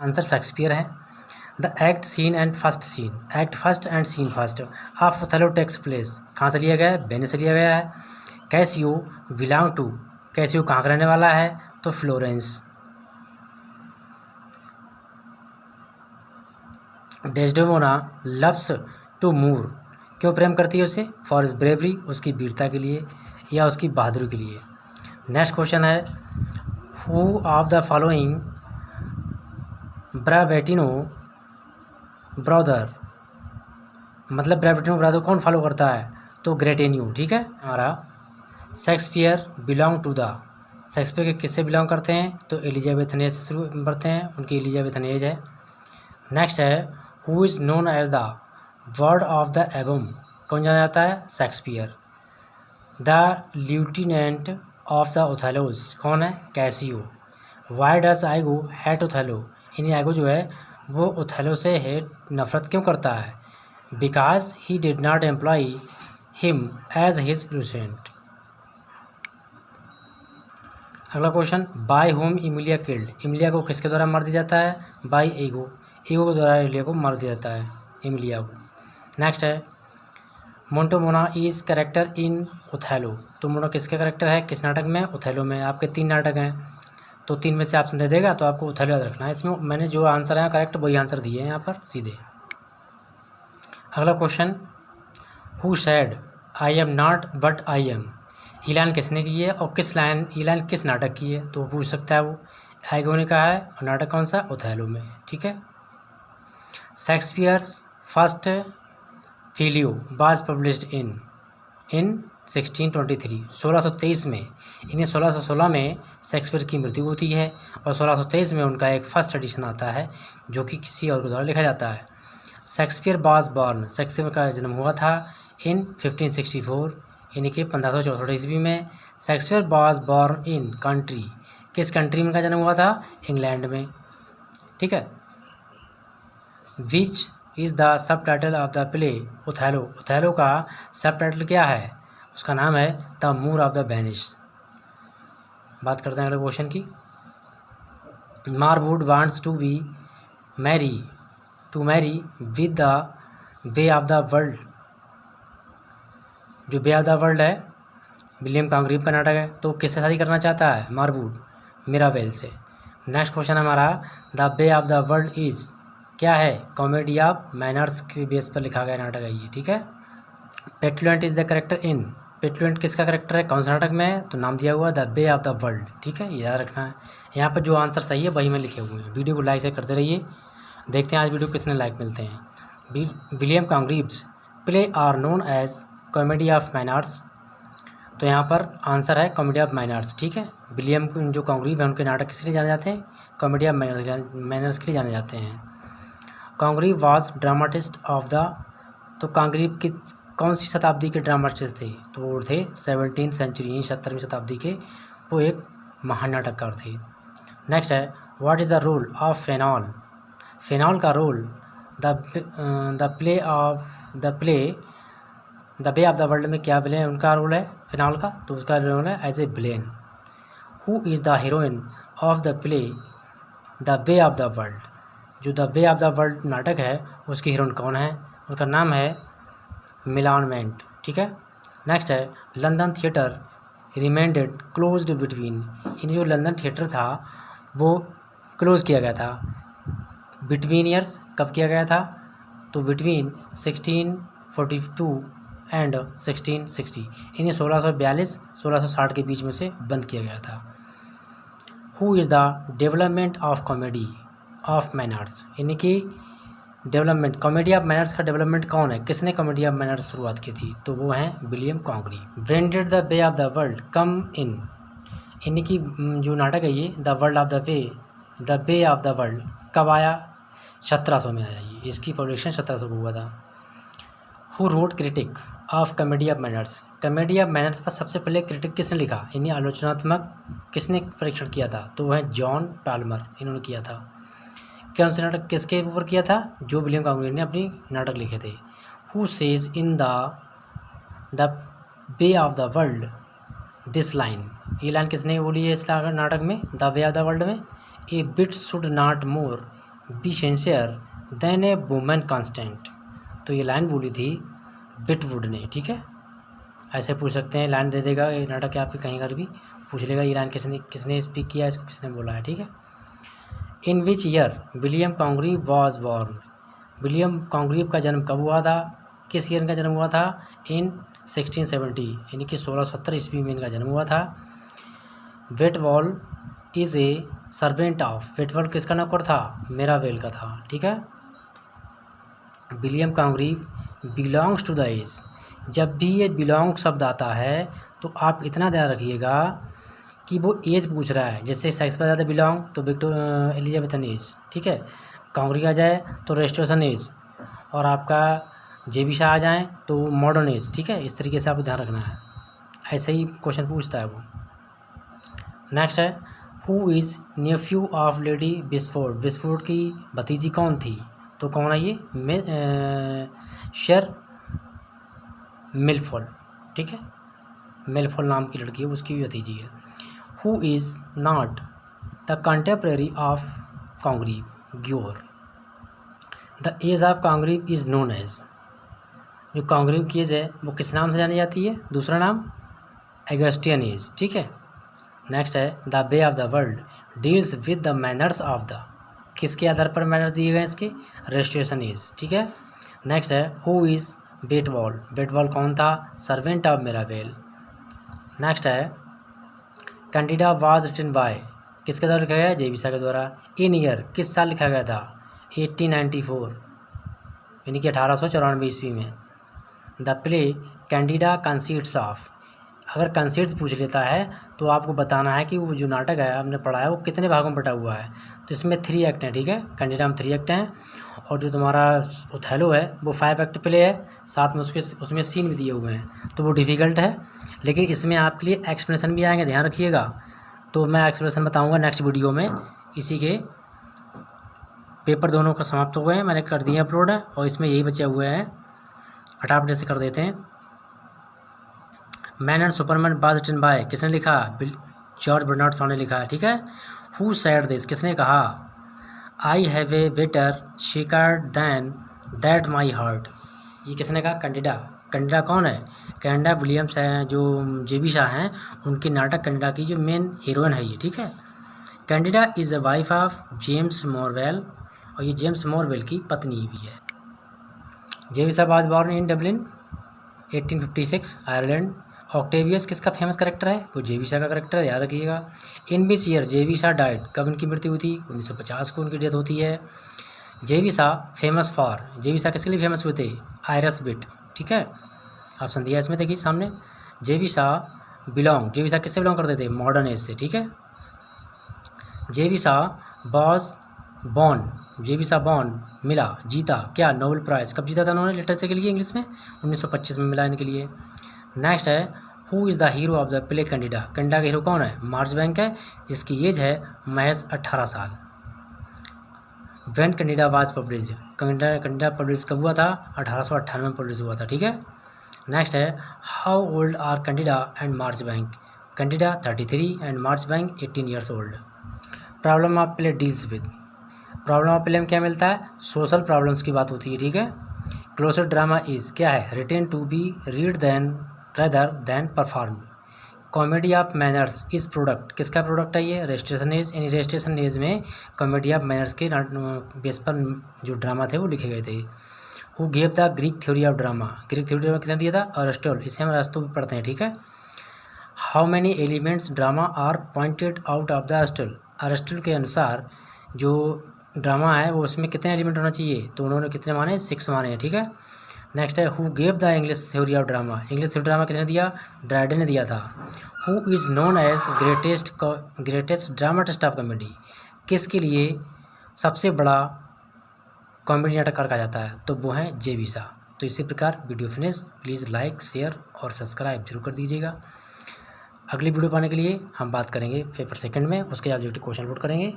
Answer Shakespeare है। The act scene and first scene, act first and scene first of Othello takes place, कहाँ से लिया गया है? वेनिस से लिया गया है। कैसियो बिलोंग टू, कैसियो कहाँ का रहने वाला है? तो फ्लोरेंस। डेस्डेमोना लव्स टू मूर, क्यों प्रेम करती है उसे? फॉर इज ब्रेवरी, उसकी वीरता के लिए या उसकी बहादुरी के लिए। नेक्स्ट क्वेश्चन है हु ऑफ द फॉलोइंग ब्रावेटिनो ब्रदर, मतलब ब्रावेटिनो ब्रदर कौन फॉलो करता है? तो ग्रेटेन्यू। ठीक है, हमारा Shakespeare belong to the, Shakespeare के किससे बिलोंग करते हैं? तो एलिजाबेथन एज से शुरू करते हैं, उनकी एलिजाबेथन एज है। नेक्स्ट है who is known as the word of the Avon, कौन जाना जाता है? Shakespeare. The lieutenant of the Othellos, कौन है? Cassio. Why does Iago hate Othello, यानी आइगो जो है वो ओथेलो से हेट, नफरत क्यों करता है? Because he did not employ him as his lieutenant. अगला question, by whom Emilia killed, Emilia को किसके द्वारा मार दिया जाता है? बाय ईगो, ईगो के द्वारा इमिलिया को मार दिया जाता है, इमिलिया को। नेक्स्ट है मोंटेमोना इज कैरेक्टर इन ओथेलो, तो मोना किसका कैरेक्टर है किस नाटक में? ओथेलो में। आपके 3 नाटक हैं तो 3 में से ऑप्शन दे देगा, तो आपको ओथेलो याद रखना है। इसमें मैंने जो आंसर है करेक्ट वही आंसर दिए हैं यहाँ पर सीधे। अगला question, who said I am not but I am, ऐलान किसने की है और ऐलान किस नाटक की है? तो पूछ सकता है वो। आइगो ने कहा है और नाटक कौन सा? ओथेलो में। ठीक है। Shakespeare's first folio was published in 1623, 1623 में। इन्हें 1616 में शेक्सपियर की मृत्यु होती है और 1623 में उनका एक फर्स्ट एडिशन आता है जो कि किसी और के द्वारा लिखा जाता है। शेक्सपियर वाज बॉर्न, शेक्सपियर का जन्म हुआ था इन 1564, यानी कि 1564 ईस्वी में। Shakespeare was born in country, किस कंट्री में उनका जन्म हुआ था? इंग्लैंड में। ठीक है। Which is the subtitle of the play Othello, Othello का सब टाइटल क्या है? उसका नाम है the Moor of the Venice. बात करते हैं अगले क्वेश्चन की। Marwood wants to marry with the way of the world, जो वे ऑफ द वर्ल्ड है विलियम कॉन्ग्रीव का नाटक है, तो किससे शादी करना चाहता है मारवुड? मिराबेल से। नेक्स्ट क्वेश्चन हमारा, the way of the world is क्या है? कॉमेडी ऑफ मैनर्स के बेस पर लिखा गया नाटक है ये। ठीक है। पेटुलेंट इज द करेक्टर इन, पेटुलेंट किसका करेक्टर है? कौन सा नाटक में है? तो नाम दिया हुआ the way of the world. ठीक है, याद रखना है। यहाँ पर जो आंसर सही है वही में लिखे हुए हैं। वीडियो को लाइक शेयर करते रहिए। देखते हैं आज वीडियो किसने लाइक मिलते हैं। William Congreve's play are known as comedy of manners, तो यहाँ पर आंसर है कॉमेडी ऑफ मैनर्स। ठीक है। विलियम जो कॉन्ग्रीव है उनके नाटक किस लिए जाने जाते हैं? कॉमेडी ऑफ मैनर्स के लिए जाने जाते हैं। Congreve was dramatist of the, तो कॉन्ग्रीव की कौन सी शताब्दी के ड्रामाटिस्ट थे? तो वो थे 17th सेंचुरी, 17वीं शताब्दी के वो एक महान नाटककार थे। नेक्स्ट है what is the role of phenol, phenol का role the way of the world में क्या विलेन उनका रोल है फेनॉल का? तो उसका रोल है as a villain. Who is the heroine of the play the way of the world, जो the way of the world नाटक है उसकी हीरोइन कौन है? उसका नाम है मिलान मेंट। ठीक है। नेक्स्ट है लंदन थिएटर रिमेंडेड क्लोज्ड बिटवीन, इन जो लंदन थिएटर था वो क्लोज किया गया था बिटवीन ईयर्स, कब किया गया था? तो बिटवीन 1642 एंड 1660, इन्हें 1642-1660 के बीच में से बंद किया गया था। Who is the development of comedy of manners, यानी कि डेवलपमेंट कॉमेडी ऑफ मैनर्स का डेवलपमेंट कौन है? किसने कॉमेडी ऑफ मैनर्स शुरुआत की थी? तो वो हैं William Congreve. When did the way of the world come in, यानी कि जो नाटक है ये the way of the world कब आया? 1700 में आया ये, इसकी पब्लिकेशन 1700 को हुआ था। Who wrote critic of comedy of manners, comedy of manners का सबसे पहले क्रिटिक किसने लिखा, यानी आलोचनात्मक किसने परीक्षण किया था? तो वह जॉन पाल्मर, इन्होंने किया था। कौन से नाटक किसके ऊपर किया था? जो विलियम कॉन्ग्रीव ने अपनी नाटक लिखे थे। Who says in the way of the world this line, ये लाइन किसने बोली है इस नाटक में the way of the world में? A bit should not more be sincere than a women constant. तो ये लाइन बोली थी बिटवुड ने, ठीक है। ऐसे पूछ सकते हैं, लाइन दे देगा ये नाटक आपके कहीं घर भी पूछ लेगा ये लाइन किसने स्पीक किया, इसको किसने बोला है, ठीक है। In which year William Congreve was born. William Congreve का जन्म कब हुआ था, किस ईयर इनका जन्म हुआ था? इन 1670, यानी कि 1670 ईस्वी में इनका जन्म हुआ था। Waitwell is a servant of. Waitwell किसका नौकर था? मिरावेल का था, ठीक है। William Congreve belongs to the age. जब भी ये बिलोंग शब्द आता है तो आप इतना ध्यान रखिएगा कि वो एज पूछ रहा है। जैसे शेक्सपियर आ जाता है बिलोंग तो एलिजाबेथन एज, ठीक है। कॉन्ग्रीव आ जाए तो रेस्टोरेशन एज, और आपका जेबी शाह आ जाए तो मॉडर्न एज, ठीक है। इस तरीके से आपको ध्यान रखना है, ऐसे ही क्वेश्चन पूछता है वो। नेक्स्ट है who is nephew of lady Bisford. Bisford की भतीजी कौन थी? तो कौन है ये? शर मिलफोल, ठीक है। मिलफोल नाम की लड़की है, उसकी भी भतीजी है। Who is not the contemporary of Congreve ग्योर। The age of Congreve is known as. जो कॉन्ग्रीव की एज है वो किस नाम से जानी जाती है? दूसरा नाम एगस्टियन एज, ठीक है। नेक्स्ट है the way of the world deals with the manners of the. किसके आधार पर मैनर्स दिए गए इसके? रेस्टोरेशन एज, ठीक है। नेक्स्ट है हु इज़ वेटवॉल। वेटवॉल कौन था? Servant of Mirabell. नेक्स्ट है कैंडिडा वाज रिटन बाय। किसके द्वारा लिखा गया है? जेबी शाह के द्वारा। इन ईयर किस साल लिखा गया था? 1894, यानी कि 1894 ईस्वी में। The play Candida conceits of. अगर कंसीट्स पूछ लेता है तो आपको बताना है कि वो जो नाटक है आपने पढ़ा है वो कितने भागों में बटा हुआ है। तो इसमें 3 एक्ट हैं, ठीक है। कैंडिडा में 3 एक्ट हैं, और जो तुम्हारा ओथेलो है वो 5 एक्ट प्ले है, साथ में उसमें सीन भी दिए हुए हैं, तो वो डिफ़िकल्ट है। लेकिन इसमें आपके लिए एक्सप्लेनेशन भी आएंगे, ध्यान रखिएगा। तो मैं एक्सप्लेनेशन बताऊँगा नेक्स्ट वीडियो में। इसी के पेपर दोनों का समाप्त हो गए हैं, मैंने कर दिए अपलोड है, और इसमें यही बचे हुए हैं, फटाफट से कर देते हैं। Man and superman was written by. किसने लिखा? जॉर्ज बर्नार्ड शॉ ने लिखा है, ठीक है। Who said this. किसने कहा? I have a better shikard than that my heart. ये किसने कहा? कैंडिडा। कैंडिडा कौन है? कैंडिडा विलियम्स है, जो जेबी शाह हैं उनके नाटक कैंडिडा की जो मेन हीरोइन है ये, ठीक है। Candida is the wife of James Morell, और ये जेम्स मॉरवेल की पत्नी भी है। GB Shaw was born in Dublin 1856 Ireland. Octavius किसका फेमस करेक्टर है? वो जेबी शाह का करेक्टर है, याद रखिएगा। In which year GB Shaw died. कब इनकी मृत्यु हुई थी? 1950 को उनकी डेथ होती है। GB Shah famous for. जेबी शाह किसके लिए फेमस हुए थे? आयरस बिट, ठीक है। ऑप्शन दिया इसमें, देखिए सामने। GB Shaw belong. GB Shaw किससे बिलोंग करते थे? मॉडर्न एज से, ठीक है। GB Shaw was born. GB Shaw born मिला, जीता क्या? Nobel prize. कब जीता था उन्होंने लिटरेचर के लिए इंग्लिश में? 1925 में मिला इनके लिए। नेक्स्ट है who is the hero of the play Candida. Candida का हीरो कौन है? मार्चबैंक है, जिसकी एज है महज 18 साल। When Candida was publish. Candida publish कब हुआ था? 1898 में पब्लिश हुआ था, ठीक है। नेक्स्ट है how old are Candida and Marchbank. Candida 33 and Marchbank 18 years old. Problem of play deals with. Problem of play में क्या मिलता है? सोशल प्रॉब्लम्स की बात होती है, ठीक है। क्लोजर ड्रामा इज़ क्या है? Written to be read then rather than perform. Comedy of manners is product. किसका प्रोडक्ट है ये? Restoration age. यानी रेस्टेशन एज में कॉमेडी ऑफ मैनर्स के बेस पर जो ड्रामा थे वो लिखे गए थे। Who gave the Greek theory of drama. Greek theory of किसने दिया था? अरिस्टोटल। इसे हम अरिस्टो भी पढ़ते हैं, ठीक है। How many elements drama are pointed out of the Aristotle. Aristotle के अनुसार जो ड्रामा है वो उसमें कितने एलिमेंट होना चाहिए? तो उन्होंने कितने माने? 6 माने हैं, ठीक है। नेक्स्ट है who gave the English theory of drama. English theory drama किसने दिया? ड्राइडन ने दिया था। Who is known as greatest dramatist of comedy. किसके लिए सबसे बड़ा कॉमेडी नाटककार कहा जाता है? तो वो हैं जेबी शाह। तो इसी प्रकार video finish. Please like, share और सब्सक्राइब जरूर कर दीजिएगा। अगली वीडियो पाने के लिए हम बात करेंगे पेपर सेकंड में, उसके ऑब्जेक्टिव क्वेश्चन पुट करेंगे।